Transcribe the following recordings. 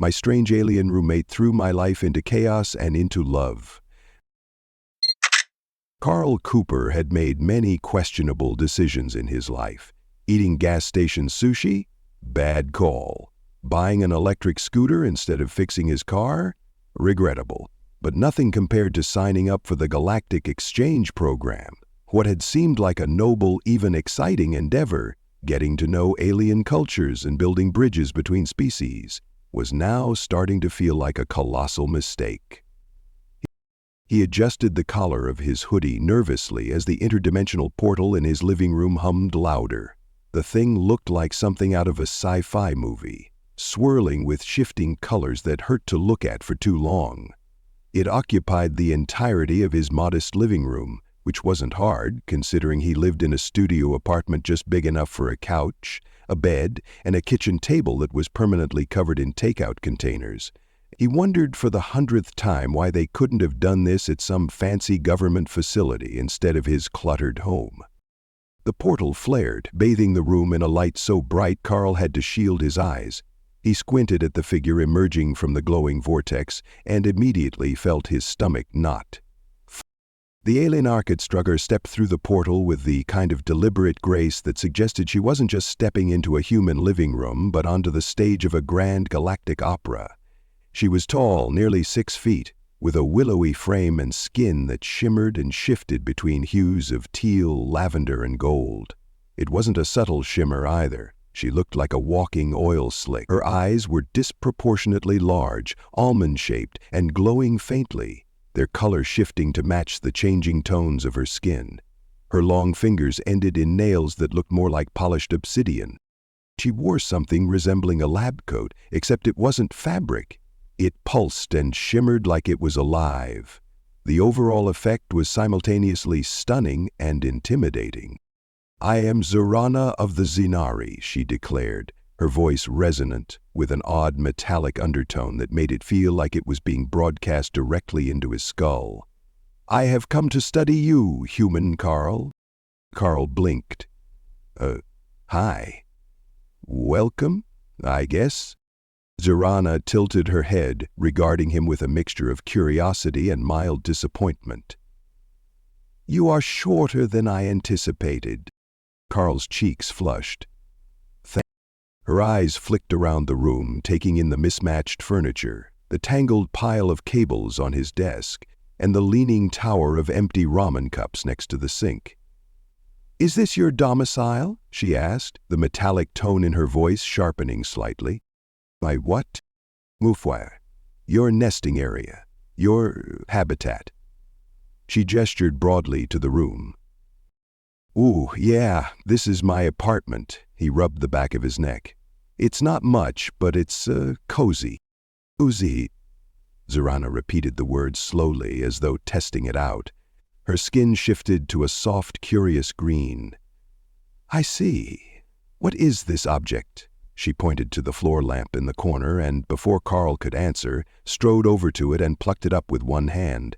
My strange alien roommate threw my life into chaos and into love. Carl Cooper had made many questionable decisions in his life. Eating gas station sushi? Bad call. Buying an electric scooter instead of fixing his car? Regrettable. But nothing compared to signing up for the Galactic Exchange Program. What had seemed like a noble, even exciting endeavor, getting to know alien cultures and building bridges between species, was now starting to feel like a colossal mistake. He adjusted the collar of his hoodie nervously as the interdimensional portal in his living room hummed louder. The thing looked like something out of a sci-fi movie, swirling with shifting colors that hurt to look at for too long. It occupied the entirety of his modest living room, which wasn't hard, considering he lived in a studio apartment just big enough for a couch, a bed, and a kitchen table that was permanently covered in takeout containers. He wondered for the 100th time why they couldn't have done this at some fancy government facility instead of his cluttered home. The portal flared, bathing the room in a light so bright Carl had to shield his eyes. He squinted at the figure emerging from the glowing vortex and immediately felt his stomach knot. The alien Architstrugger stepped through the portal with the kind of deliberate grace that suggested she wasn't just stepping into a human living room, but onto the stage of a grand galactic opera. She was tall, nearly 6 feet, with a willowy frame and skin that shimmered and shifted between hues of teal, lavender, and gold. It wasn't a subtle shimmer either. She looked like a walking oil slick. Her eyes were disproportionately large, almond-shaped, and glowing faintly, their color shifting to match the changing tones of her skin. Her long fingers ended in nails that looked more like polished obsidian. She wore something resembling a lab coat, except it wasn't fabric. It pulsed and shimmered like it was alive. The overall effect was simultaneously stunning and intimidating. "I am Zorana of the Zinari," she declared, her voice resonant, with an odd metallic undertone that made it feel like it was being broadcast directly into his skull. "I have come to study you, human Carl." Carl blinked. Hi. Welcome, I guess?" Zorana tilted her head, regarding him with a mixture of curiosity and mild disappointment. "You are shorter than I anticipated." Carl's cheeks flushed. Her eyes flicked around the room, taking in the mismatched furniture, the tangled pile of cables on his desk, and the leaning tower of empty ramen cups next to the sink. "Is this your domicile?" she asked, the metallic tone in her voice sharpening slightly. "My what?" "Mufwa. Your nesting area. Your habitat." She gestured broadly to the room. "Ooh, yeah, this is my apartment." He rubbed the back of his neck. "It's not much, but it's cozy." "Cozy." Zorana repeated the word slowly, as though testing it out. Her skin shifted to a soft, curious green. "I see. What is this object?" She pointed to the floor lamp in the corner and, before Carl could answer, strode over to it and plucked it up with one hand.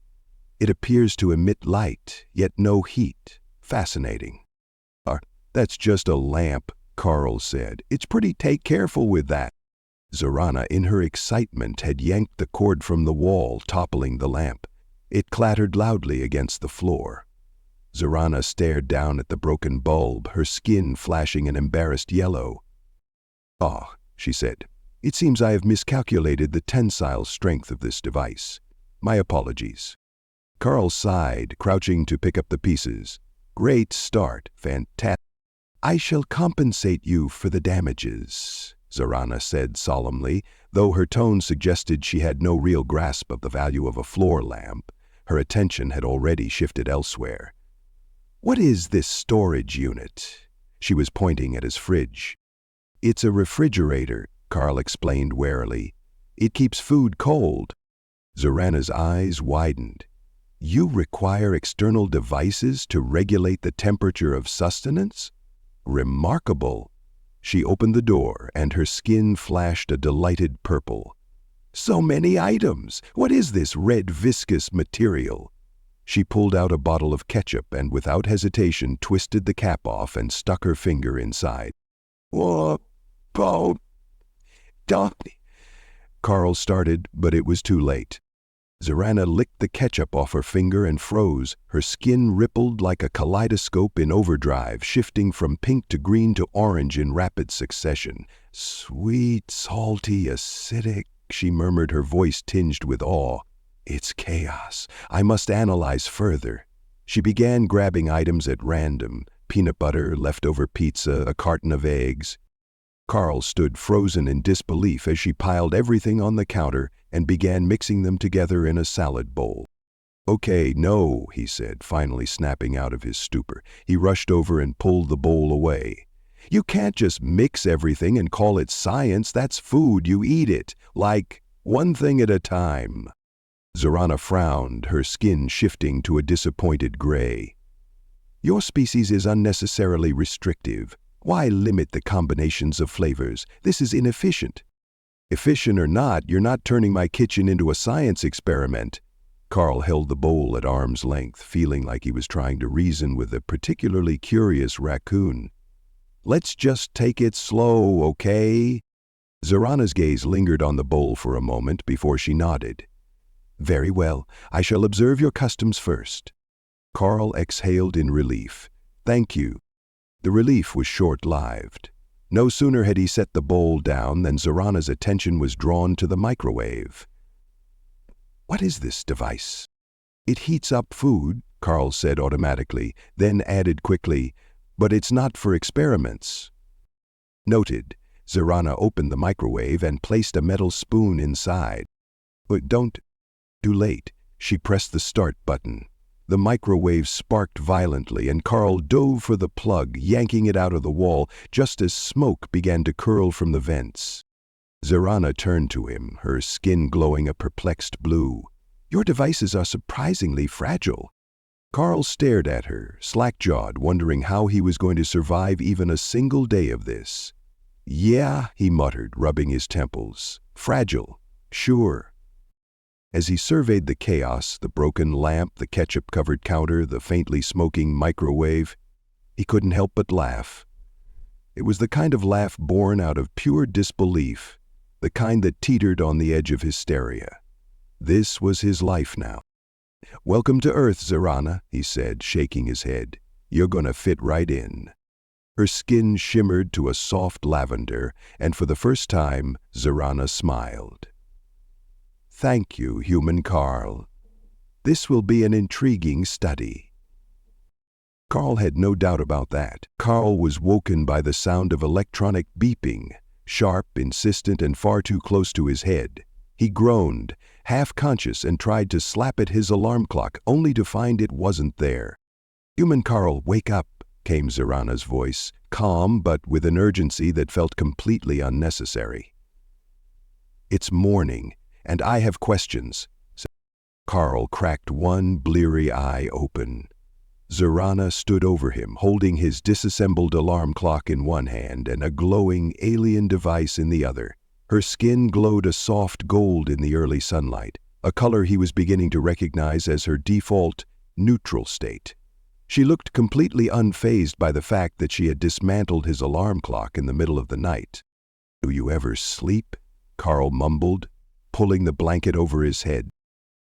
"It appears to emit light, yet no heat. Fascinating." "That's just a lamp," Carl said. "It's pretty take careful with that." Zorana, in her excitement, had yanked the cord from the wall, toppling the lamp. It clattered loudly against the floor. Zorana stared down at the broken bulb, her skin flashing an embarrassed yellow. "Ah," she said, "it seems I have miscalculated the tensile strength of this device. My apologies." Carl sighed, crouching to pick up the pieces. "Great start, fantastic." "I shall compensate you for the damages," Zorana said solemnly, though her tone suggested she had no real grasp of the value of a floor lamp. Her attention had already shifted elsewhere. "What is this storage unit?" She was pointing at his fridge. "It's a refrigerator," Carl explained warily. "It keeps food cold." Zorana's eyes widened. "You require external devices to regulate the temperature of sustenance? Remarkable." She opened the door, and her skin flashed a delighted purple. "So many items! What is this red viscous material?" She pulled out a bottle of ketchup and without hesitation twisted the cap off and stuck her finger inside. "Whoa, Carl Carl started, but it was too late. Zorana licked the ketchup off her finger and froze. Her skin rippled like a kaleidoscope in overdrive, shifting from pink to green to orange in rapid succession. "Sweet, salty, acidic," she murmured, her voice tinged with awe. "It's chaos. I must analyze further." She began grabbing items at random: peanut butter, leftover pizza, a carton of eggs. Carl stood frozen in disbelief as she piled everything on the counter and began mixing them together in a salad bowl. "Okay, no," he said, finally snapping out of his stupor. He rushed over and pulled the bowl away. "You can't just mix everything and call it science. That's food. You eat it, like one thing at a time." Zorana frowned, her skin shifting to a disappointed gray. "Your species is unnecessarily restrictive. Why limit the combinations of flavors? This is inefficient." "Efficient or not, you're not turning my kitchen into a science experiment." Carl held the bowl at arm's length, feeling like he was trying to reason with a particularly curious raccoon. "Let's just take it slow, okay?" Zorana's gaze lingered on the bowl for a moment before she nodded. "Very well, I shall observe your customs first." Carl exhaled in relief. "Thank you." The relief was short-lived. No sooner had he set the bowl down than Zorana's attention was drawn to the microwave. "What is this device?" "It heats up food," Carl said automatically, then added quickly, "but it's not for experiments." Noted. Zorana opened the microwave and placed a metal spoon inside. "But don't..." Too late. She pressed the start button. The microwave sparked violently, and Carl dove for the plug, yanking it out of the wall just as smoke began to curl from the vents. Zorana turned to him, her skin glowing a perplexed blue. "Your devices are surprisingly fragile." Carl stared at her, slack-jawed, wondering how he was going to survive even a single day of this. "Yeah," he muttered, rubbing his temples. "Fragile. Sure." As he surveyed the chaos, the broken lamp, the ketchup-covered counter, the faintly smoking microwave, he couldn't help but laugh. It was the kind of laugh born out of pure disbelief, the kind that teetered on the edge of hysteria. This was his life now. "Welcome to Earth, Zorana," he said, shaking his head. "You're gonna fit right in." Her skin shimmered to a soft lavender, and for the first time, Zorana smiled. "Thank you, human Carl. This will be an intriguing study." Carl had no doubt about that. Carl was woken by the sound of electronic beeping, sharp, insistent, and far too close to his head. He groaned, half-conscious, and tried to slap at his alarm clock, only to find it wasn't there. "Human Carl, wake up," came Zorana's voice, calm but with an urgency that felt completely unnecessary. "It's morning, and I have questions." Carl cracked one bleary eye open. Zorana stood over him, holding his disassembled alarm clock in one hand and a glowing alien device in the other. Her skin glowed a soft gold in the early sunlight, a color he was beginning to recognize as her default, neutral state. She looked completely unfazed by the fact that she had dismantled his alarm clock in the middle of the night. "Do you ever sleep?" Carl mumbled, pulling the blanket over his head.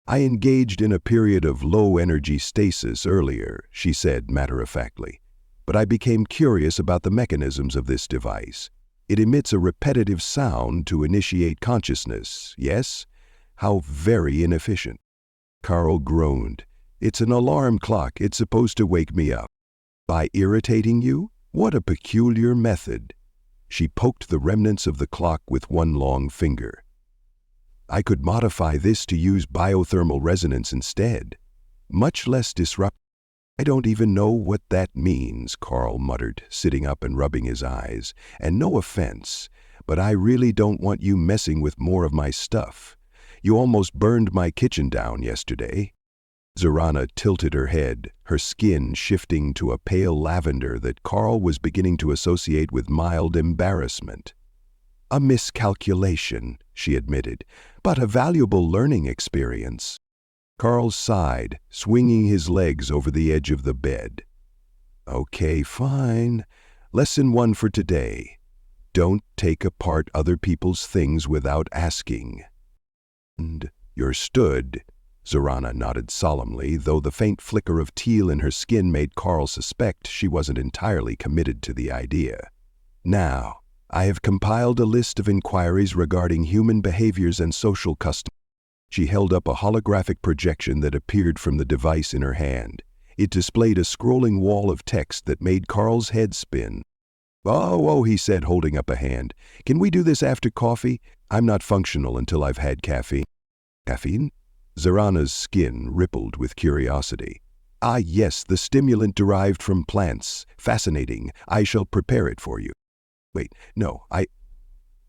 "I engaged in a period of low-energy stasis earlier," she said matter-of-factly, "but I became curious about the mechanisms of this device. It emits a repetitive sound to initiate consciousness, yes? How very inefficient." Carl groaned. "It's an alarm clock. It's supposed to wake me up." "By irritating you? What a peculiar method." She poked the remnants of the clock with one long finger. "I could modify this to use biothermal resonance instead. Much less disrupt." "I don't even know what that means," Carl muttered, sitting up and rubbing his eyes. "And no offense, but I really don't want you messing with more of my stuff. You almost burned my kitchen down yesterday." Zorana tilted her head, her skin shifting to a pale lavender that Carl was beginning to associate with mild embarrassment. "A miscalculation," she admitted, "but a valuable learning experience." Carl sighed, swinging his legs over the edge of the bed. "Okay, fine. Lesson 1 for today. Don't take apart other people's things without asking." And you're stood. Zorana nodded solemnly, though the faint flicker of teal in her skin made Carl suspect she wasn't entirely committed to the idea. Now, I have compiled a list of inquiries regarding human behaviors and social customs. She held up a holographic projection that appeared from the device in her hand. It displayed a scrolling wall of text that made Carl's head spin. Oh, he said, holding up a hand. Can we do this after coffee? I'm not functional until I've had caffeine. Caffeine? Zorana's skin rippled with curiosity. Ah, yes, the stimulant derived from plants. Fascinating. I shall prepare it for you. Wait, no,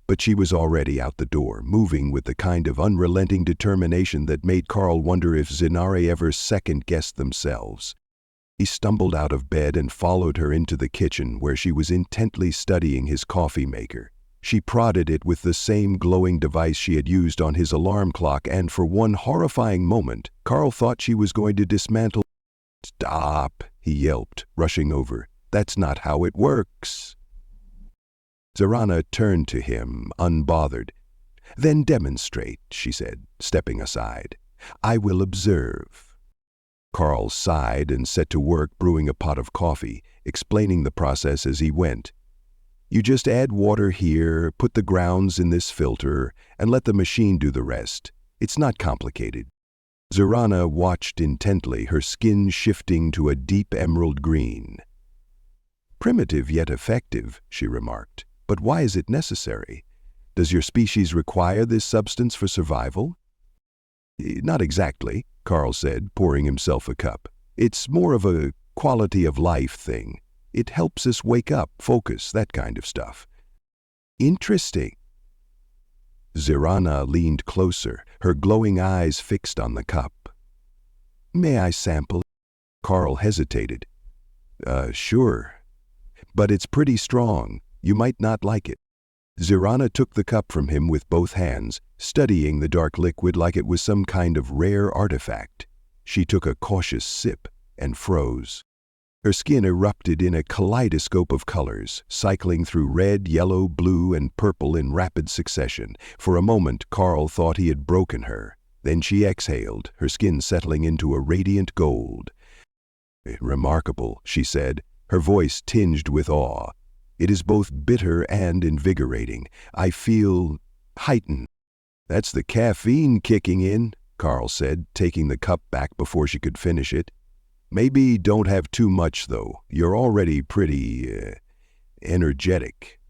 But she was already out the door, moving with the kind of unrelenting determination that made Carl wonder if Zinari ever second-guessed themselves. He stumbled out of bed and followed her into the kitchen, where she was intently studying his coffee maker. She prodded it with the same glowing device she had used on his alarm clock, and for one horrifying moment, Carl thought she was going to dismantle. "Stop," he yelped, rushing over. "That's not how it works." Zorana turned to him, unbothered. "Then demonstrate," she said, stepping aside. "I will observe." Carl sighed and set to work brewing a pot of coffee, explaining the process as he went. "You just add water here, put the grounds in this filter, and let the machine do the rest. It's not complicated." Zorana watched intently, her skin shifting to a deep emerald green. "Primitive yet effective," she remarked. "But why is it necessary? Does your species require this substance for survival?" "Not exactly," Carl said, pouring himself a cup. "It's more of a quality-of-life thing. It helps us wake up, focus, that kind of stuff." "Interesting." Zorana leaned closer, her glowing eyes fixed on the cup. "May I sample?" Carl hesitated. Sure. But it's pretty strong. You might not like it." Zorana took the cup from him with both hands, studying the dark liquid like it was some kind of rare artifact. She took a cautious sip and froze. Her skin erupted in a kaleidoscope of colors, cycling through red, yellow, blue, and purple in rapid succession. For a moment, Carl thought he had broken her. Then she exhaled, her skin settling into a radiant gold. "Remarkable," she said, her voice tinged with awe. "It is both bitter and invigorating. I feel heightened." "That's the caffeine kicking in," Carl said, taking the cup back before she could finish it. "Maybe don't have too much, though. You're already pretty, energetic."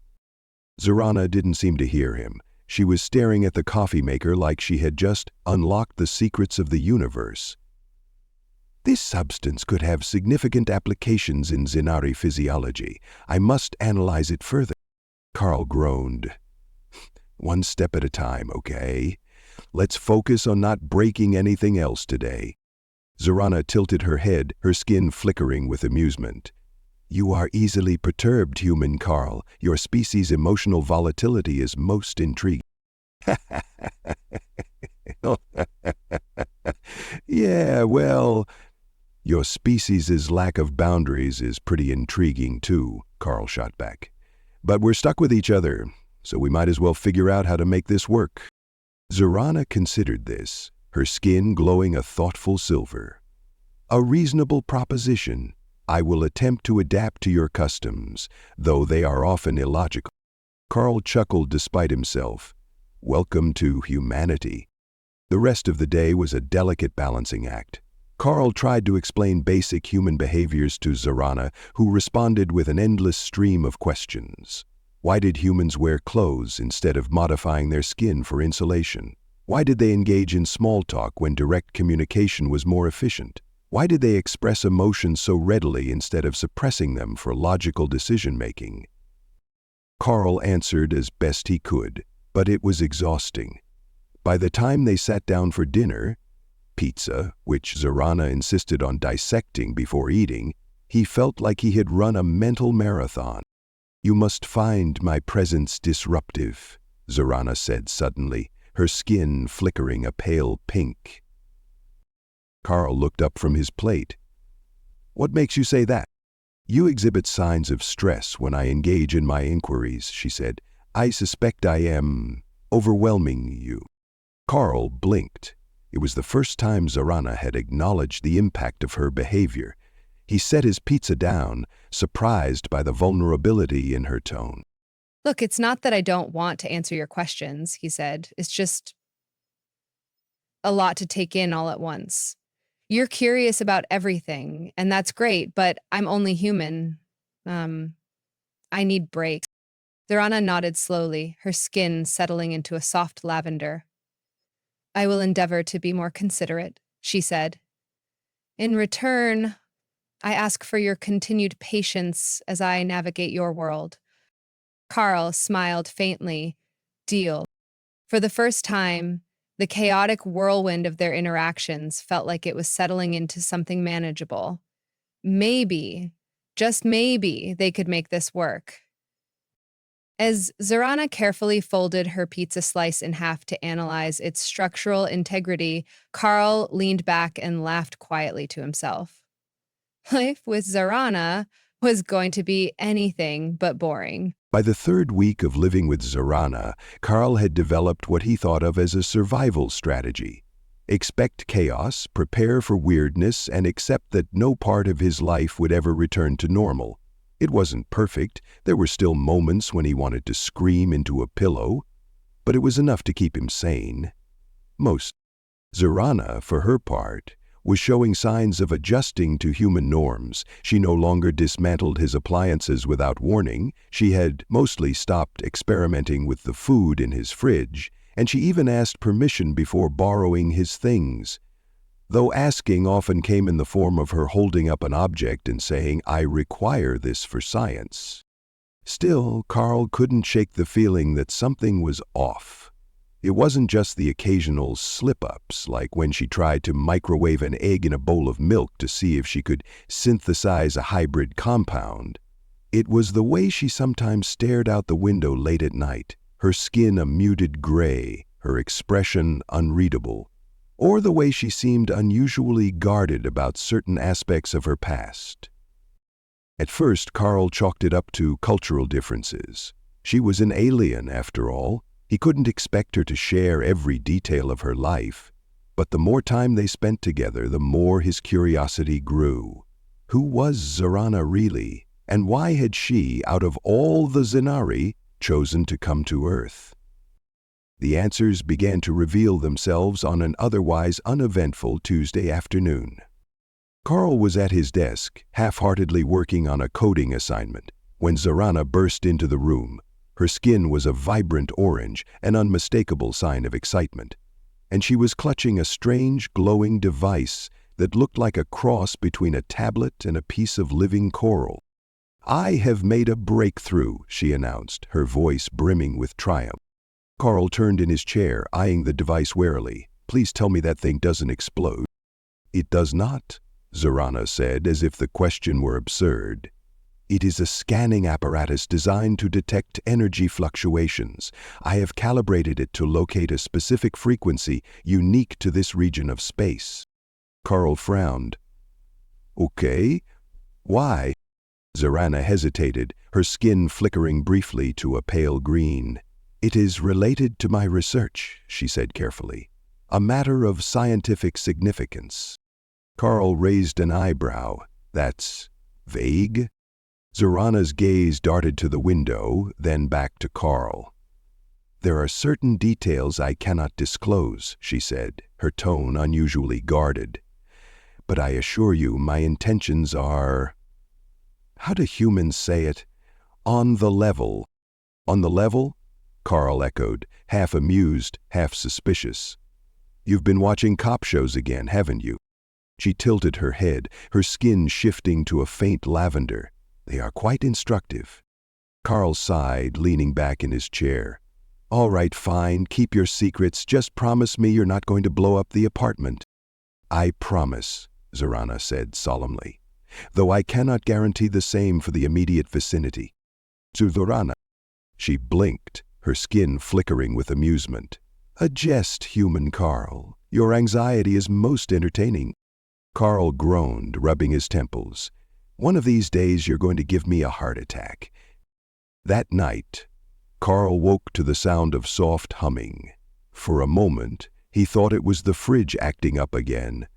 Zorana didn't seem to hear him. She was staring at the coffee maker like she had just unlocked the secrets of the universe. "This substance could have significant applications in Zinari physiology. I must analyze it further." Carl groaned. "One step at a time, okay? Let's focus on not breaking anything else today." Zorana tilted her head, her skin flickering with amusement. "You are easily perturbed, human Carl. Your species' emotional volatility is most intriguing." "Yeah, well, your species' lack of boundaries is pretty intriguing too," Carl shot back. "But we're stuck with each other, so we might as well figure out how to make this work." Zorana considered this, her skin glowing a thoughtful silver. "A reasonable proposition. I will attempt to adapt to your customs, though they are often illogical." Carl chuckled despite himself. Welcome to humanity. The rest of the day was a delicate balancing act. Carl tried to explain basic human behaviors to Zorana, who responded with an endless stream of questions. Why did humans wear clothes instead of modifying their skin for insulation? Why did they engage in small talk when direct communication was more efficient? Why did they express emotions so readily instead of suppressing them for logical decision-making? Carl answered as best he could, but it was exhausting. By the time they sat down for dinner, pizza, which Zorana insisted on dissecting before eating, he felt like he had run a mental marathon. "You must find my presence disruptive," Zorana said suddenly, her skin flickering a pale pink. Carl looked up from his plate. "What makes you say that?" "You exhibit signs of stress when I engage in my inquiries," she said. "I suspect I am overwhelming you." Carl blinked. It was the first time Zorana had acknowledged the impact of her behavior. He set his pizza down, surprised by the vulnerability in her tone. Look, it's not that I don't want to answer your questions, he said. It's just a lot to take in all at once. You're curious about everything, and that's great, but I'm only human. I need breaks. Zorana nodded slowly, her skin settling into a soft lavender. I will endeavor to be more considerate, she said. In return, I ask for your continued patience as I navigate your world. Carl smiled faintly. Deal. For the first time, the chaotic whirlwind of their interactions felt like it was settling into something manageable. Maybe, just maybe, they could make this work. As Zorana carefully folded her pizza slice in half to analyze its structural integrity, Carl leaned back and laughed quietly to himself. Life with Zorana was going to be anything but boring. By the third week of living with Zorana, Carl had developed what he thought of as a survival strategy. Expect chaos, prepare for weirdness, and accept that no part of his life would ever return to normal. It wasn't perfect. There were still moments when he wanted to scream into a pillow, but it was enough to keep him sane. Zorana, for her part, was showing signs of adjusting to human norms. She no longer dismantled his appliances without warning. She had mostly stopped experimenting with the food in his fridge, and she even asked permission before borrowing his things. Though asking often came in the form of her holding up an object and saying, "I require this for science." Still, Carl couldn't shake the feeling that something was off. It wasn't just the occasional slip-ups, like when she tried to microwave an egg in a bowl of milk to see if she could synthesize a hybrid compound. It was the way she sometimes stared out the window late at night, her skin a muted gray, her expression unreadable, or the way she seemed unusually guarded about certain aspects of her past. At first, Carl chalked it up to cultural differences. She was an alien, after all. He couldn't expect her to share every detail of her life. But the more time they spent together, the more his curiosity grew. Who was Zorana really? And why had she, out of all the Zenari, chosen to come to Earth? The answers began to reveal themselves on an otherwise uneventful Tuesday afternoon. Carl was at his desk, half-heartedly working on a coding assignment, when Zorana burst into the room. Her skin was a vibrant orange, an unmistakable sign of excitement, and she was clutching a strange, glowing device that looked like a cross between a tablet and a piece of living coral. "I have made a breakthrough," she announced, her voice brimming with triumph. Carl turned in his chair, eyeing the device warily. "Please tell me that thing doesn't explode." "It does not," Zorana said, as if the question were absurd. "It is a scanning apparatus designed to detect energy fluctuations. I have calibrated it to locate a specific frequency unique to this region of space." Carl frowned. "Okay, why?" Zorana hesitated, her skin flickering briefly to a pale green. "It is related to my research," she said carefully. "A matter of scientific significance." Carl raised an eyebrow. "That's vague?" Zorana's gaze darted to the window, then back to Carl. "There are certain details I cannot disclose," she said, her tone unusually guarded. "But I assure you my intentions are, how do humans say it? On the level." "On the level?" Carl echoed, half amused, half suspicious. "You've been watching cop shows again, haven't you?" She tilted her head, her skin shifting to a faint lavender. "They are quite instructive." Carl sighed, leaning back in his chair. "All right, fine, keep your secrets. Just promise me you're not going to blow up the apartment." "I promise," Zorana said solemnly, "though I cannot guarantee the same for the immediate vicinity." "To Zorana." She blinked, her skin flickering with amusement. "A jest, human Carl. Your anxiety is most entertaining." Carl groaned, rubbing his temples. "One of these days you're going to give me a heart attack." That night, Carl woke to the sound of soft humming. For a moment, He thought it was the fridge acting up again.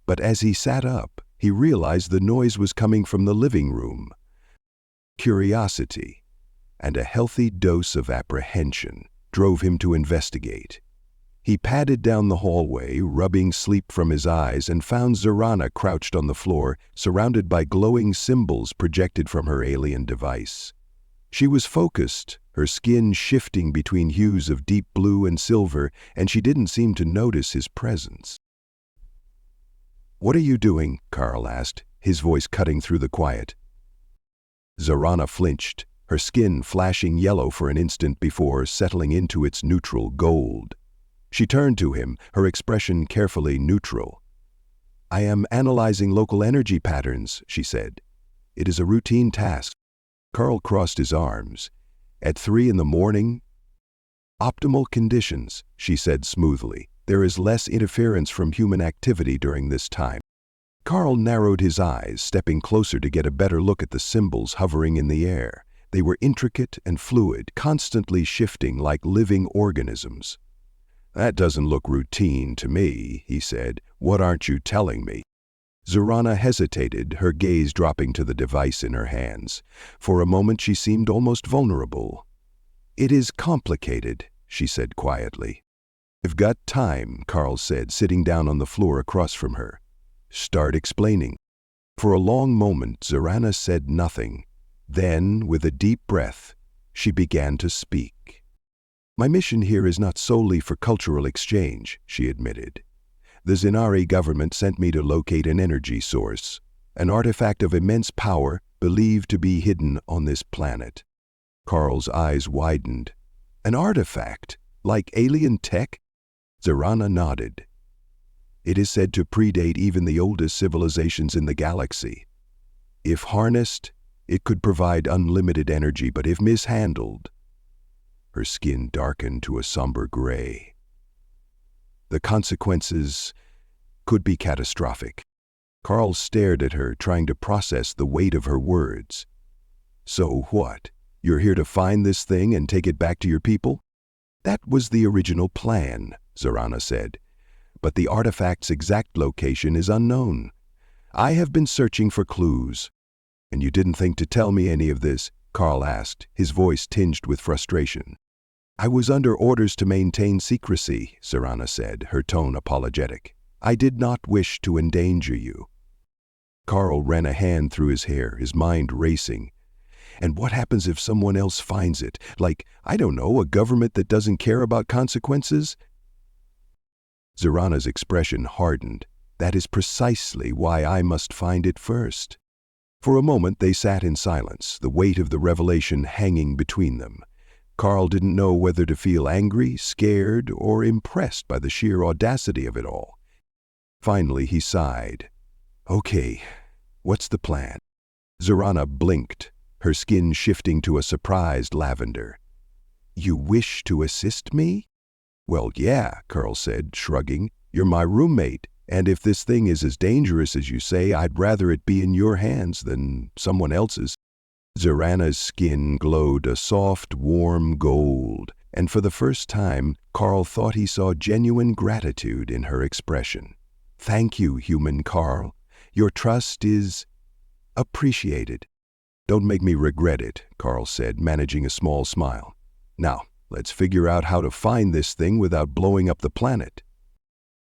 But as he sat up, he realized the noise was coming from the living room. Curiosity and a healthy dose of apprehension drove him to investigate. He padded down the hallway, rubbing sleep from his eyes, and found Zorana crouched on the floor, surrounded by glowing symbols projected from her alien device. She was focused, her skin shifting between hues of deep blue and silver, and she didn't seem to notice his presence. "What are you doing?" Carl asked, his voice cutting through the quiet. Zorana flinched, her skin flashing yellow for an instant before settling into its neutral gold. She turned to him, her expression carefully neutral. "I am analyzing local energy patterns," she said. "It is a routine task." Carl crossed his arms. "At 3 in the morning?" "Optimal conditions," she said smoothly. "There is less interference from human activity during this time." Carl narrowed his eyes, stepping closer to get a better look at the symbols hovering in the air. They were intricate and fluid, constantly shifting like living organisms. "That doesn't look routine to me," he said. "What aren't you telling me?" Zorana hesitated, her gaze dropping to the device in her hands. For a moment she seemed almost vulnerable. "It is complicated," she said quietly. "I've got time," Carl said, sitting down on the floor across from her. "Start explaining." For a long moment Zorana said nothing. Then, with a deep breath, she began to speak. "My mission here is not solely for cultural exchange," she admitted. "The Zinari government sent me to locate an energy source, an artifact of immense power believed to be hidden on this planet." Carl's eyes widened. "An artifact? Like alien tech?" Zorana nodded. "It is said to predate even the oldest civilizations in the galaxy. If harnessed, it could provide unlimited energy, but if mishandled..." Her skin darkened to a somber gray. "The consequences could be catastrophic." Carl stared at her, trying to process the weight of her words. "So what? You're here to find this thing and take it back to your people?" "That was the original plan," Zorana said. "But the artifact's exact location is unknown. I have been searching for clues." "And you didn't think to tell me any of this?" Carl asked, his voice tinged with frustration. "I was under orders to maintain secrecy," Zorana said, her tone apologetic. "I did not wish to endanger you." Carl ran a hand through his hair, his mind racing. "And what happens if someone else finds it? Like, I don't know, a government that doesn't care about consequences?" Zorana's expression hardened. "That is precisely why I must find it first." For a moment they sat in silence, the weight of the revelation hanging between them. Carl didn't know whether to feel angry, scared, or impressed by the sheer audacity of it all. Finally he sighed. "Okay, what's the plan?" Zorana blinked, her skin shifting to a surprised lavender. "You wish to assist me?" "Well, yeah," Carl said, shrugging. "You're my roommate, and if this thing is as dangerous as you say, I'd rather it be in your hands than someone else's." Zorana's skin glowed a soft, warm gold, and for the first time, Carl thought he saw genuine gratitude in her expression. "Thank you, human Carl. Your trust is appreciated." "Don't make me regret it," Carl said, managing a small smile. "Now, let's figure out how to find this thing without blowing up the planet."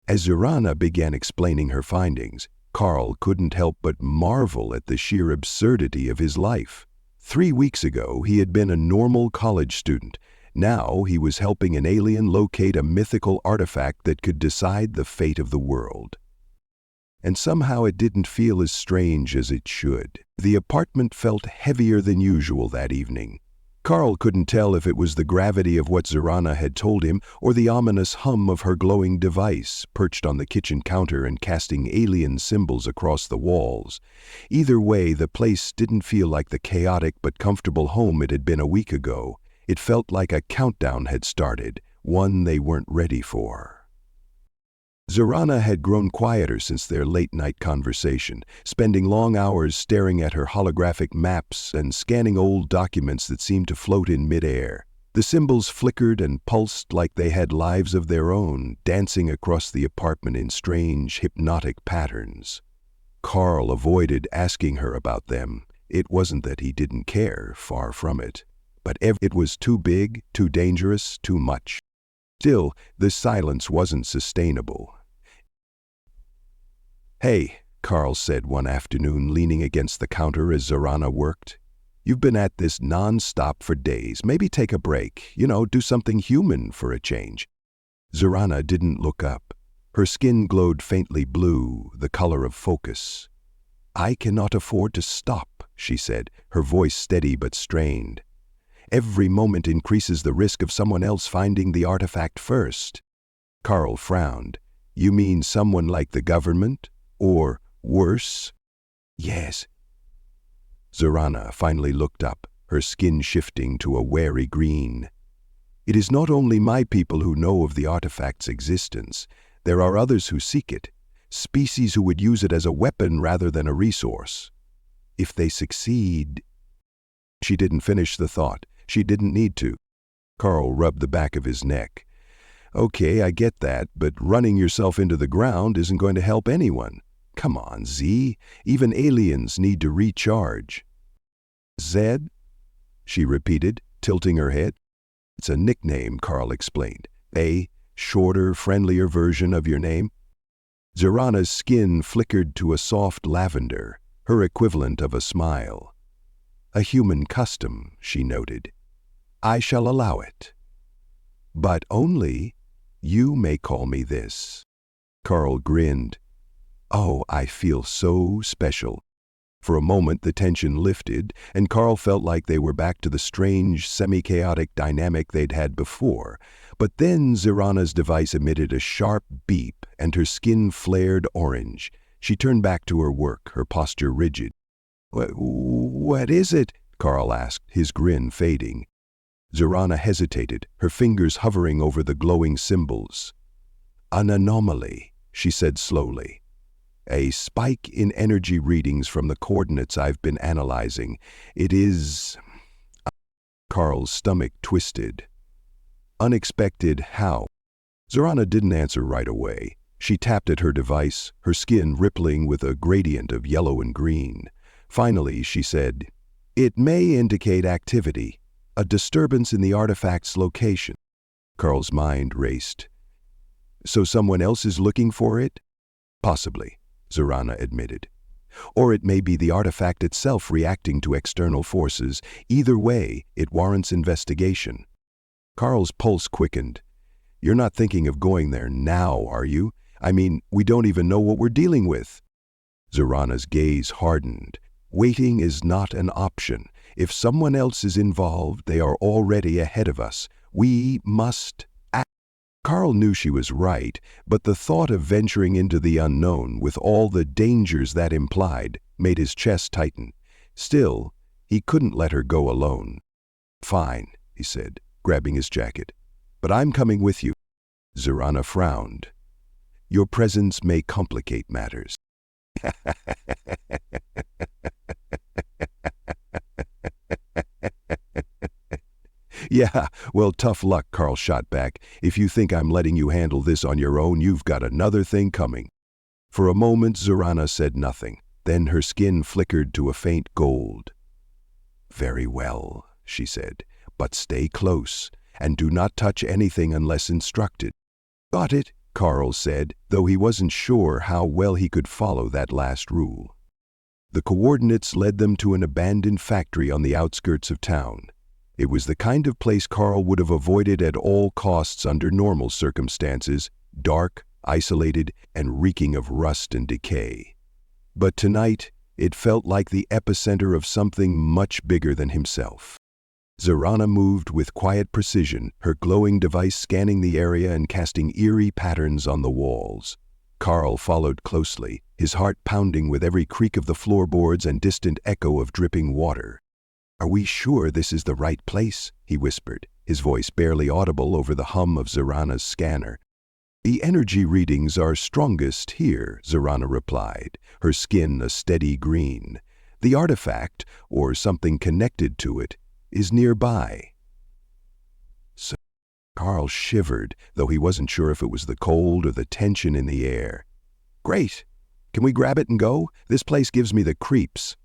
As Zorana began explaining her findings, Carl couldn't help but marvel at the sheer absurdity of his life. 3 weeks ago, he had been a normal college student. Now he was helping an alien locate a mythical artifact that could decide the fate of the world. And somehow it didn't feel as strange as it should. The apartment felt heavier than usual that evening. Carl couldn't tell if it was the gravity of what Zorana had told him or the ominous hum of her glowing device, perched on the kitchen counter and casting alien symbols across the walls. Either way, the place didn't feel like the chaotic but comfortable home it had been a week ago. It felt like a countdown had started, one they weren't ready for. Zorana had grown quieter since their late-night conversation, spending long hours staring at her holographic maps and scanning old documents that seemed to float in midair. The symbols flickered and pulsed like they had lives of their own, dancing across the apartment in strange, hypnotic patterns. Carl avoided asking her about them. It wasn't that he didn't care, far from it. But it was too big, too dangerous, too much. Still, the silence wasn't sustainable. "Hey," Carl said one afternoon, leaning against the counter as Zorana worked. "You've been at this non-stop for days. Maybe take a break. Do something human for a change." Zorana didn't look up. Her skin glowed faintly blue, the color of focus. "I cannot afford to stop," she said, her voice steady but strained. "Every moment increases the risk of someone else finding the artifact first." Carl frowned. "You mean someone like the government? Or worse?" "Yes." Zorana finally looked up, her skin shifting to a wary green. "It is not only my people who know of the artifact's existence. There are others who seek it, species who would use it as a weapon rather than a resource. If they succeed—" She didn't finish the thought. She didn't need to. Carl rubbed the back of his neck. "Okay, I get that, but running yourself into the ground isn't going to help anyone. Come on, Z. Even aliens need to recharge." "Zed?" she repeated, tilting her head. "It's a nickname," Carl explained. "A shorter, friendlier version of your name." Zorana's skin flickered to a soft lavender, her equivalent of a smile. "A human custom," she noted. "I shall allow it. But only you may call me this." Carl grinned. "Oh, I feel so special." For a moment the tension lifted, and Carl felt like they were back to the strange, semi-chaotic dynamic they'd had before. But then Zorana's device emitted a sharp beep, and her skin flared orange. She turned back to her work, her posture rigid. What is it?" Carl asked, his grin fading. Zorana hesitated, her fingers hovering over the glowing symbols. "An anomaly," she said slowly. "A spike in energy readings from the coordinates I've been analyzing. It is—" Carl's stomach twisted. "Unexpected how?" Zorana didn't answer right away. She tapped at her device, her skin rippling with a gradient of yellow and green. Finally, she said, "It may indicate activity, a disturbance in the artifact's location." Carl's mind raced. "So someone else is looking for it?" "Possibly," Zorana admitted. "Or it may be the artifact itself reacting to external forces. Either way, it warrants investigation." Carl's pulse quickened. "You're not thinking of going there now, are you? I mean, we don't even know what we're dealing with." Zorana's gaze hardened. "Waiting is not an option. If someone else is involved, they are already ahead of us. We must act." Carl knew she was right, but the thought of venturing into the unknown with all the dangers that implied made his chest tighten. Still, he couldn't let her go alone. "Fine," he said, grabbing his jacket. "But I'm coming with you." Zorana frowned. "Your presence may complicate matters." "Yeah, well, tough luck," Carl shot back. "If you think I'm letting you handle this on your own, you've got another thing coming." For a moment, Zorana said nothing. Then her skin flickered to a faint gold. "Very well," she said, "but stay close, and do not touch anything unless instructed." "Got it," Carl said, though he wasn't sure how well he could follow that last rule. The coordinates led them to an abandoned factory on the outskirts of town. It was the kind of place Carl would have avoided at all costs under normal circumstances, dark, isolated, and reeking of rust and decay. But tonight, it felt like the epicenter of something much bigger than himself. Zorana moved with quiet precision, her glowing device scanning the area and casting eerie patterns on the walls. Carl followed closely, his heart pounding with every creak of the floorboards and distant echo of dripping water. "Are we sure this is the right place?" he whispered, his voice barely audible over the hum of Zorana's scanner. "The energy readings are strongest here," Zorana replied, her skin a steady green. "The artifact, or something connected to it, is nearby." So Carl shivered, though he wasn't sure if it was the cold or the tension in the air. "Great! Can we grab it and go? This place gives me the creeps."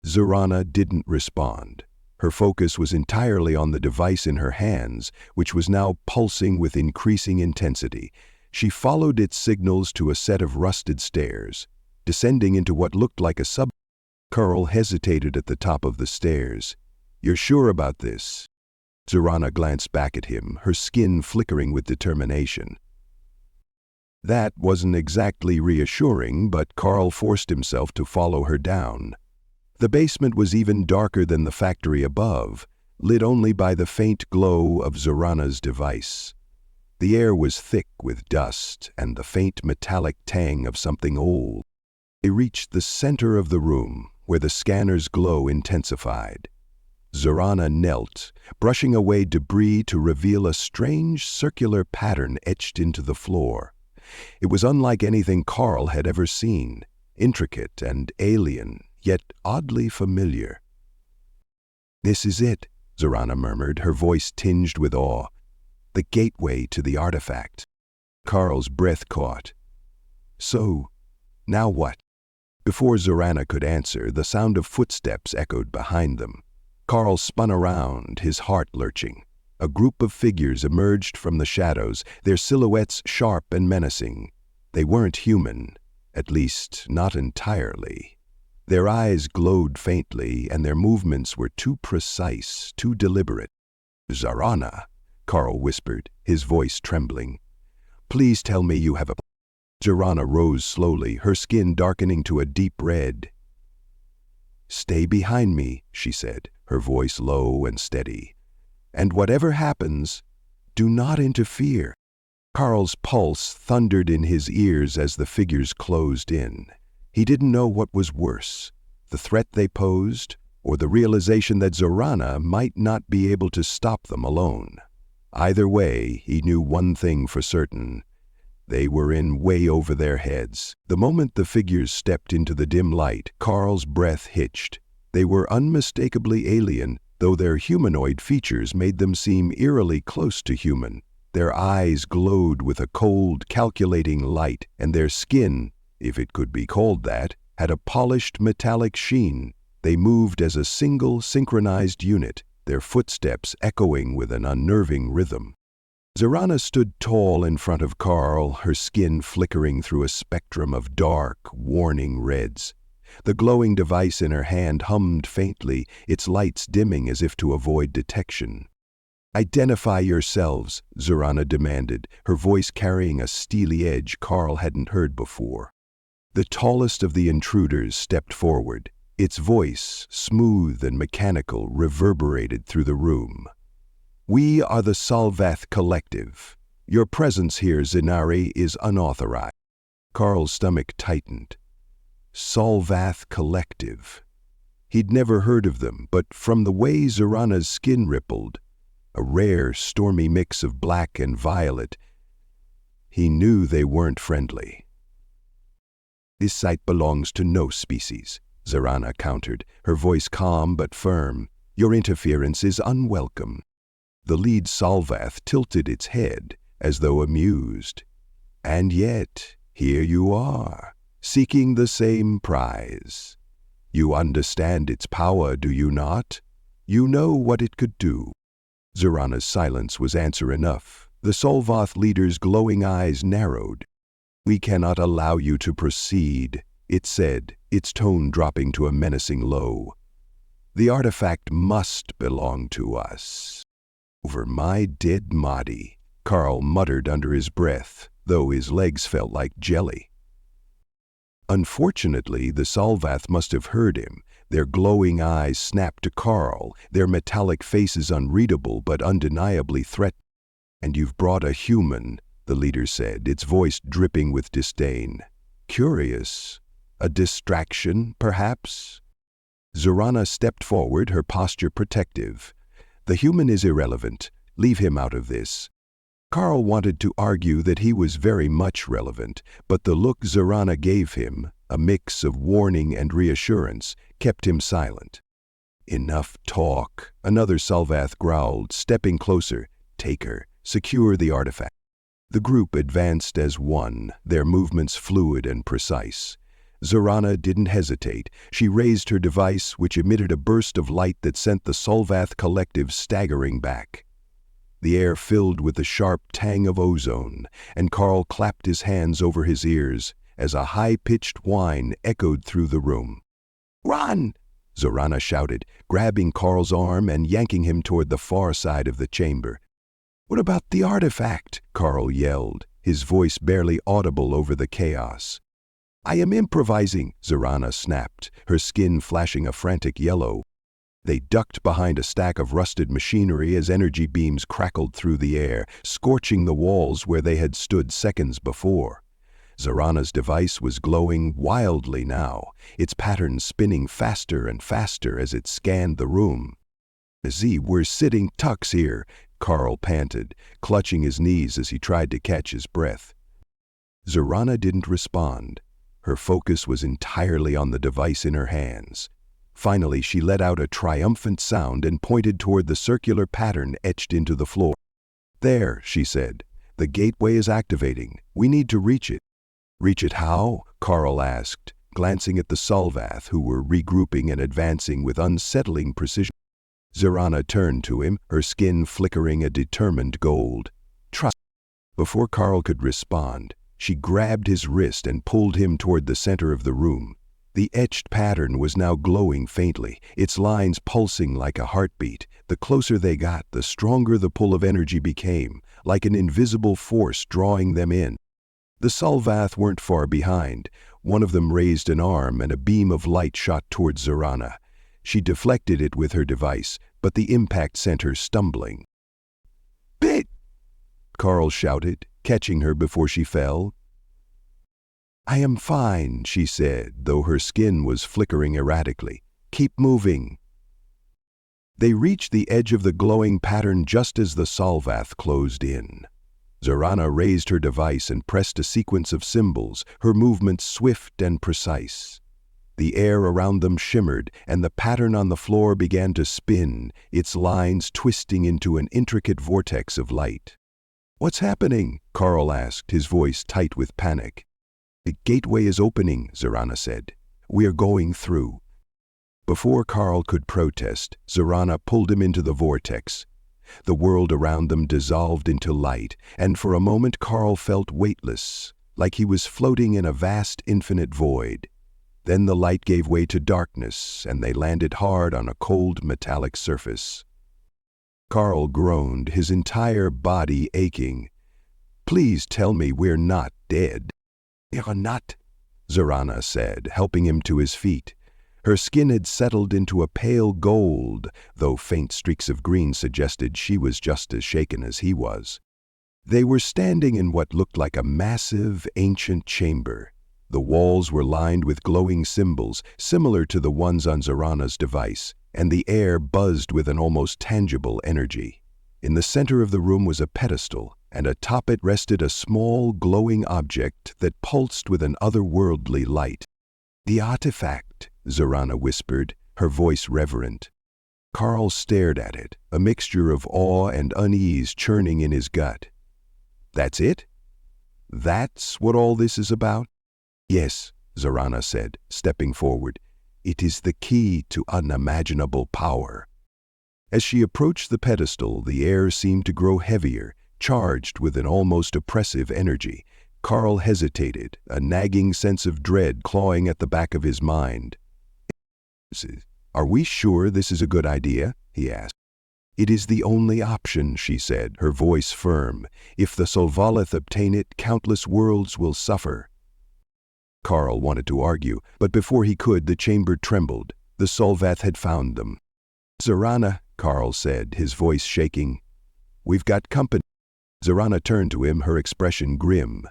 Zorana didn't respond. Her focus was entirely on the device in her hands, which was now pulsing with increasing intensity. She followed its signals to a set of rusted stairs. Descending into what looked like a sub, Carl hesitated at the top of the stairs. "You're sure about this?" Zorana glanced back at him, her skin flickering with determination. That wasn't exactly reassuring, but Carl forced himself to follow her down. The basement was even darker than the factory above, lit only by the faint glow of Zorana's device. The air was thick with dust and the faint metallic tang of something old. They reached the center of the room, where the scanner's glow intensified. Zorana knelt, brushing away debris to reveal a strange circular pattern etched into the floor. It was unlike anything Carl had ever seen, intricate and alien, yet oddly familiar. "This is it," Zorana murmured, her voice tinged with awe. "The gateway to the artifact." Carl's breath caught. "So, now what?" Before Zorana could answer, the sound of footsteps echoed behind them. Carl spun around, his heart lurching. A group of figures emerged from the shadows, their silhouettes sharp and menacing. They weren't human, at least not entirely. Their eyes glowed faintly, and their movements were too precise, too deliberate. "Zorana," Carl whispered, his voice trembling. "Please tell me you have a..." Zorana rose slowly, her skin darkening to a deep red. "Stay behind me," she said, her voice low and steady. "And whatever happens, do not interfere." Carl's pulse thundered in his ears as the figures closed in. He didn't know what was worse, the threat they posed, or the realization that Zorana might not be able to stop them alone. Either way, he knew one thing for certain. They were in way over their heads. The moment the figures stepped into the dim light, Carl's breath hitched. They were unmistakably alien, though their humanoid features made them seem eerily close to human. Their eyes glowed with a cold, calculating light, and their skin, if it could be called that, had a polished metallic sheen. They moved as a single, synchronized unit, their footsteps echoing with an unnerving rhythm. Zorana stood tall in front of Carl, her skin flickering through a spectrum of dark, warning reds. The glowing device in her hand hummed faintly, its lights dimming as if to avoid detection. "Identify yourselves," Zorana demanded, her voice carrying a steely edge Carl hadn't heard before. The tallest of the intruders stepped forward. Its voice, smooth and mechanical, reverberated through the room. "We are the Solvath Collective. Your presence here, Zinari, is unauthorized." Carl's stomach tightened. Solvath Collective. He'd never heard of them, but from the way Zorana's skin rippled, a rare, stormy mix of black and violet, he knew they weren't friendly. "This site belongs to no species," Zorana countered, her voice calm but firm. "Your interference is unwelcome." The lead Solvath tilted its head, as though amused. "And yet, here you are, seeking the same prize. You understand its power, do you not? You know what it could do." Zorana's silence was answer enough. The Solvath leader's glowing eyes narrowed. "We cannot allow you to proceed," it said, its tone dropping to a menacing low. "The artifact must belong to us." "Over my dead Mahdi," Carl muttered under his breath, though his legs felt like jelly. Unfortunately, the Solvath must have heard him. Their glowing eyes snapped to Carl, their metallic faces unreadable but undeniably threatening. "And you've brought a human," the leader said, its voice dripping with disdain. "Curious. A distraction, perhaps?" Zorana stepped forward, her posture protective. "The human is irrelevant. Leave him out of this." Carl wanted to argue that he was very much relevant, but the look Zorana gave him, a mix of warning and reassurance, kept him silent. Enough talk, another Salvath growled, stepping closer. Take her. Secure the artifact. The group advanced as one, their movements fluid and precise. Zorana didn't hesitate. She raised her device, which emitted a burst of light that sent the Solvath collective staggering back. The air filled with the sharp tang of ozone, and Carl clapped his hands over his ears as a high-pitched whine echoed through the room. "Run!" Zorana shouted, grabbing Carl's arm and yanking him toward the far side of the chamber. "What about the artifact?" Carl yelled, his voice barely audible over the chaos. "I am improvising," Zorana snapped, her skin flashing a frantic yellow. They ducked behind a stack of rusted machinery as energy beams crackled through the air, scorching the walls where they had stood seconds before. Zorana's device was glowing wildly now, its pattern spinning faster and faster as it scanned the room. "We're sitting ducks here," Carl panted, clutching his knees as he tried to catch his breath. Zorana didn't respond. Her focus was entirely on the device in her hands. Finally, she let out a triumphant sound and pointed toward the circular pattern etched into the floor. "There," she said. "The gateway is activating. We need to reach it." "Reach it how?" Carl asked, glancing at the Solvath, who were regrouping and advancing with unsettling precision. Zorana turned to him, her skin flickering a determined gold. "Trust." Before Carl could respond, she grabbed his wrist and pulled him toward the center of the room. The etched pattern was now glowing faintly, its lines pulsing like a heartbeat. The closer they got, the stronger the pull of energy became, like an invisible force drawing them in. The Solvath weren't far behind. One of them raised an arm and a beam of light shot towards Zorana. She deflected it with her device, but the impact sent her stumbling. "Bit!" Carl shouted, catching her before she fell. "I am fine," she said, though her skin was flickering erratically. "Keep moving." They reached the edge of the glowing pattern just as the Solvath closed in. Zorana raised her device and pressed a sequence of symbols, her movements swift and precise. The air around them shimmered, and the pattern on the floor began to spin, its lines twisting into an intricate vortex of light. "What's happening?" Carl asked, his voice tight with panic. "The gateway is opening," Zorana said. "We are going through." Before Carl could protest, Zorana pulled him into the vortex. The world around them dissolved into light, and for a moment Carl felt weightless, like he was floating in a vast infinite void. Then the light gave way to darkness, and they landed hard on a cold metallic surface. Carl groaned, his entire body aching. "Please tell me we're not dead." "You're not," Zorana said, helping him to his feet. Her skin had settled into a pale gold, though faint streaks of green suggested she was just as shaken as he was. They were standing in what looked like a massive, ancient chamber. The walls were lined with glowing symbols, similar to the ones on Zorana's device, and the air buzzed with an almost tangible energy. In the center of the room was a pedestal, and atop it rested a small, glowing object that pulsed with an otherworldly light. "The artifact," Zorana whispered, her voice reverent. Carl stared at it, a mixture of awe and unease churning in his gut. "That's it? That's what all this is about?" "Yes," Zorana said, stepping forward. "It is the key to unimaginable power." As she approached the pedestal, the air seemed to grow heavier, charged with an almost oppressive energy. Carl hesitated, a nagging sense of dread clawing at the back of his mind. "Are we sure this is a good idea?" he asked. "It is the only option," she said, her voice firm. "If the Solvalith obtain it, countless worlds will suffer." Carl wanted to argue, but before he could, the chamber trembled. The Solvath had found them. "Zorana," Carl said, his voice shaking. "We've got company." Zorana turned to him, her expression grim.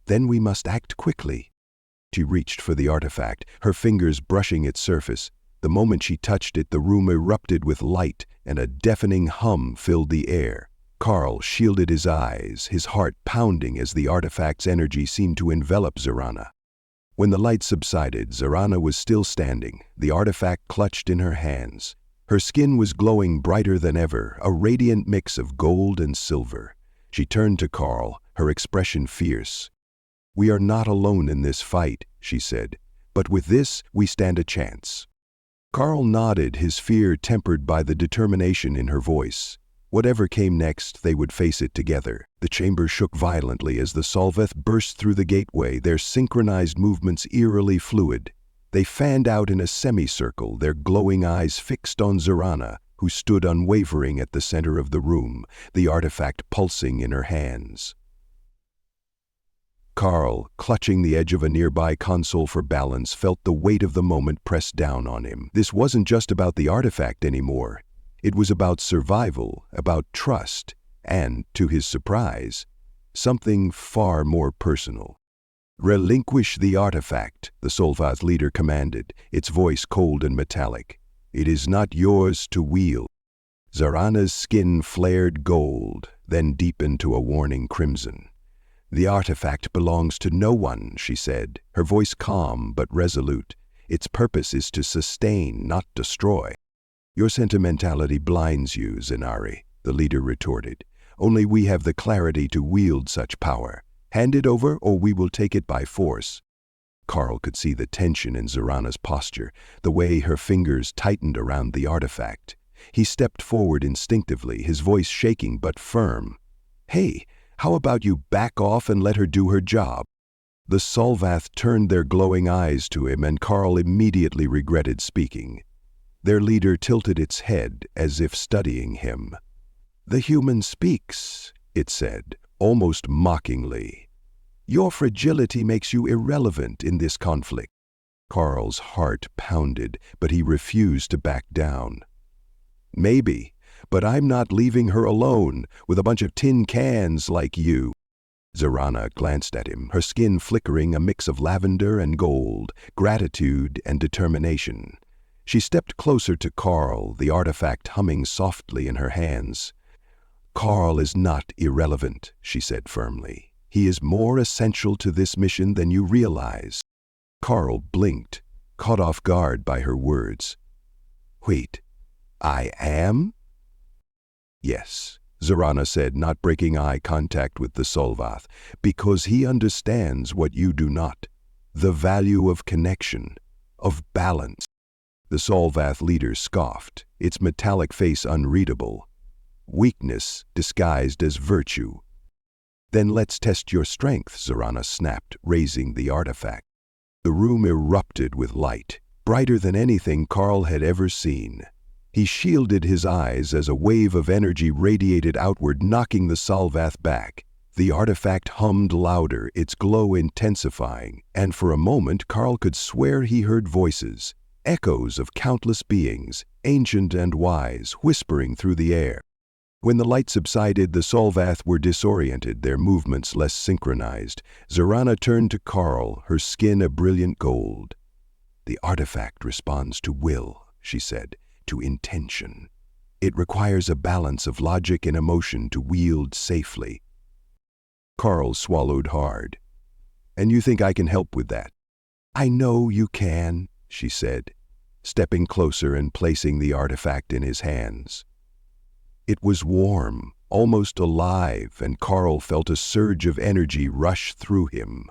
"Then we must act quickly." She reached for the artifact, her fingers brushing its surface. The moment she touched it, the room erupted with light, and a deafening hum filled the air. Carl shielded his eyes, his heart pounding as the artifact's energy seemed to envelop Zorana. When the light subsided, Zarana was still standing, the artifact clutched in her hands. Her skin was glowing brighter than ever, a radiant mix of gold and silver. She turned to Carl, her expression fierce. "We are not alone in this fight," she said, "but with this we stand a chance." Carl nodded, his fear tempered by the determination in her voice. Whatever came next, they would face it together. The chamber shook violently as the Solveth burst through the gateway, their synchronized movements eerily fluid. They fanned out in a semicircle, their glowing eyes fixed on Zarana, who stood unwavering at the center of the room, the artifact pulsing in her hands. Carl, clutching the edge of a nearby console for balance, felt the weight of the moment press down on him. This wasn't just about the artifact anymore. It was about survival, about trust, and, to his surprise, something far more personal. "Relinquish the artifact," the Solvath leader commanded, its voice cold and metallic. "It is not yours to wield." Zarana's skin flared gold, then deepened to a warning crimson. "The artifact belongs to no one," she said, her voice calm but resolute. "Its purpose is to sustain, not destroy." "Your sentimentality blinds you, Zenari," the leader retorted. "Only we have the clarity to wield such power. Hand it over, or we will take it by force." Carl could see the tension in Zarana's posture, the way her fingers tightened around the artifact. He stepped forward instinctively, his voice shaking but firm. "Hey, how about you back off and let her do her job?" The Solvath turned their glowing eyes to him, and Carl immediately regretted speaking. Their leader tilted its head as if studying him. "The human speaks," it said, almost mockingly. "Your fragility makes you irrelevant in this conflict." Carl's heart pounded, but he refused to back down. "Maybe, but I'm not leaving her alone with a bunch of tin cans like you." Zarana glanced at him, her skin flickering a mix of lavender and gold, gratitude and determination. She stepped closer to Carl, the artifact humming softly in her hands. "Carl is not irrelevant," she said firmly. "He is more essential to this mission than you realize." Carl blinked, caught off guard by her words. "Wait, I am?" "Yes," Zarana said, not breaking eye contact with the Solvath, "because he understands what you do not. The value of connection, of balance." The Solvath leader scoffed, its metallic face unreadable. "Weakness disguised as virtue." "Then let's test your strength," Zarana snapped, raising the artifact. The room erupted with light, brighter than anything Carl had ever seen. He shielded his eyes as a wave of energy radiated outward, knocking the Solvath back. The artifact hummed louder, its glow intensifying, and for a moment Carl could swear he heard voices, echoes of countless beings, ancient and wise, whispering through the air. When the light subsided, the Solvath were disoriented, their movements less synchronized. Zarana turned to Carl, her skin a brilliant gold. "The artifact responds to will," she said, "to intention. It requires a balance of logic and emotion to wield safely." Carl swallowed hard. "And you think I can help with that?" "I know you can," she said, stepping closer and placing the artifact in his hands. It was warm, almost alive, and Carl felt a surge of energy rush through him.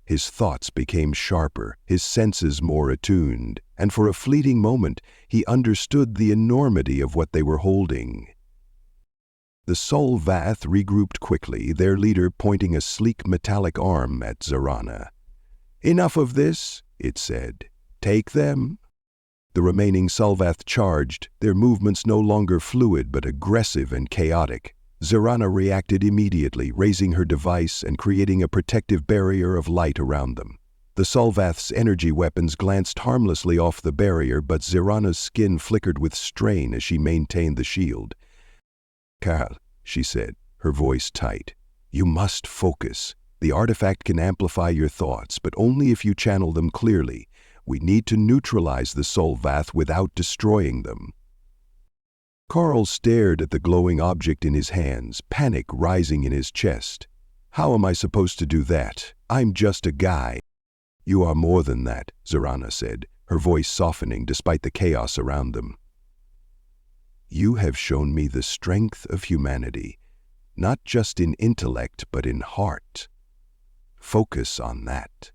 His thoughts became sharper, his senses more attuned, and for a fleeting moment he understood the enormity of what they were holding. The Solvath regrouped quickly, their leader pointing a sleek metallic arm at Zarana. "Enough of this," it said. "Take them." The remaining Solvath charged, their movements no longer fluid but aggressive and chaotic. Zarana reacted immediately, raising her device and creating a protective barrier of light around them. The Solvath's energy weapons glanced harmlessly off the barrier, but Zarana's skin flickered with strain as she maintained the shield. "Carl," she said, her voice tight, "you must focus. The artifact can amplify your thoughts, but only if you channel them clearly. We need to neutralize the Solvath without destroying them." Carl stared at the glowing object in his hands, panic rising in his chest. "How am I supposed to do that? I'm just a guy." You are more than that, Zorana said, her voice softening despite the chaos around them. You have shown me the strength of humanity, not just in intellect but in heart. Focus on that.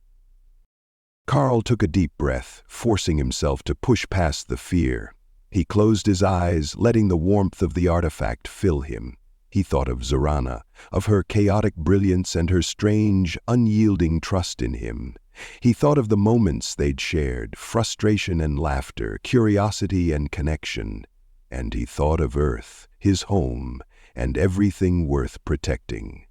Carl took a deep breath, forcing himself to push past the fear. He closed his eyes, letting the warmth of the artifact fill him. He thought of Zorana, of her chaotic brilliance and her strange, unyielding trust in him. He thought of the moments they'd shared, frustration and laughter, curiosity and connection. And he thought of Earth, his home, and everything worth protecting.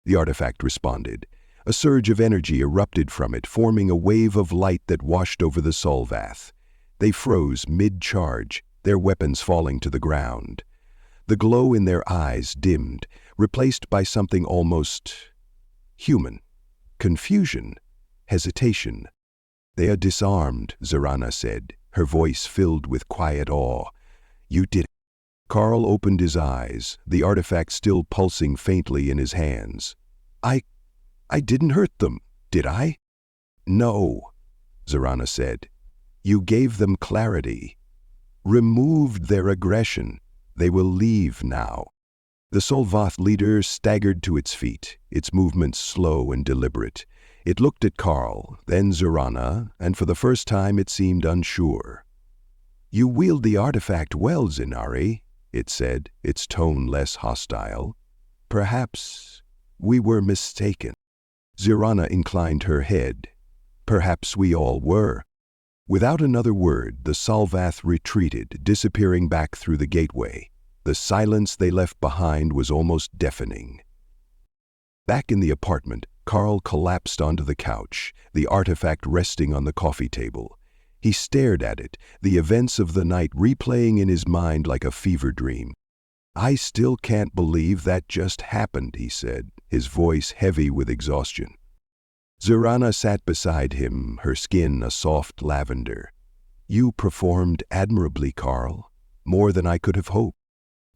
The artifact responded. A surge of energy erupted from it, forming a wave of light that washed over the Solvath. They froze mid-charge, their weapons falling to the ground. The glow in their eyes dimmed, replaced by something almost human. Confusion, hesitation. They are disarmed, Zorana said, her voice filled with quiet awe. You did it. Carl opened his eyes, the artifact still pulsing faintly in his hands. I didn't hurt them, did I? No, Zorana said. You gave them clarity. Removed their aggression. They will leave now. The Solvath leader staggered to its feet, its movements slow and deliberate. It looked at Carl, then Zorana, and for the first time it seemed unsure. You wield the artifact well, Zinari, it said, its tone less hostile. Perhaps we were mistaken. Zorana inclined her head. Perhaps we all were. Without another word, the Solvath retreated, disappearing back through the gateway. The silence they left behind was almost deafening. Back in the apartment, Carl collapsed onto the couch, the artifact resting on the coffee table. He stared at it, the events of the night replaying in his mind like a fever dream. I still can't believe that just happened, he said, his voice heavy with exhaustion. Zorana sat beside him, her skin a soft lavender. You performed admirably, Carl, more than I could have hoped.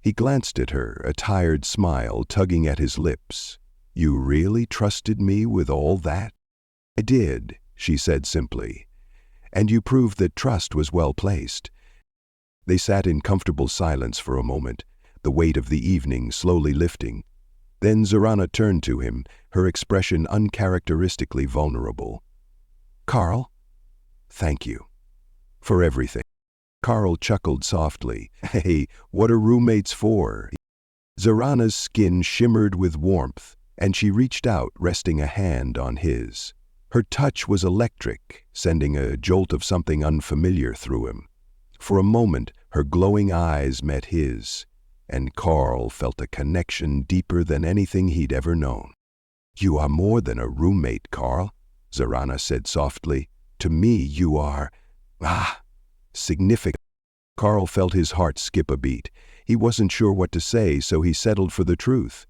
He glanced at her, a tired smile tugging at his lips. You really trusted me with all that? I did, she said simply. And you proved that trust was well placed. They sat in comfortable silence for a moment, the weight of the evening slowly lifting. Then Zorana turned to him, her expression uncharacteristically vulnerable. Carl, thank you. For everything. Carl chuckled softly. Hey, what are roommates for? Zorana's skin shimmered with warmth, and she reached out, resting a hand on his. Her touch was electric, sending a jolt of something unfamiliar through him. For a moment, her glowing eyes met his, and Carl felt a connection deeper than anything he'd ever known. You are more than a roommate, Carl, Zorana said softly. To me, you are, significant. Carl felt his heart skip a beat. He wasn't sure what to say, so he settled for the truth.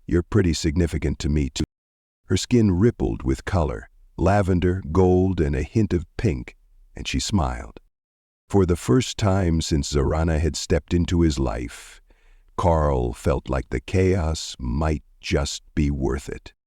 You're pretty significant to me, too. Her skin rippled with color, lavender, gold, and a hint of pink, and she smiled. For the first time since Zorana had stepped into his life, Carl felt like the chaos might just be worth it.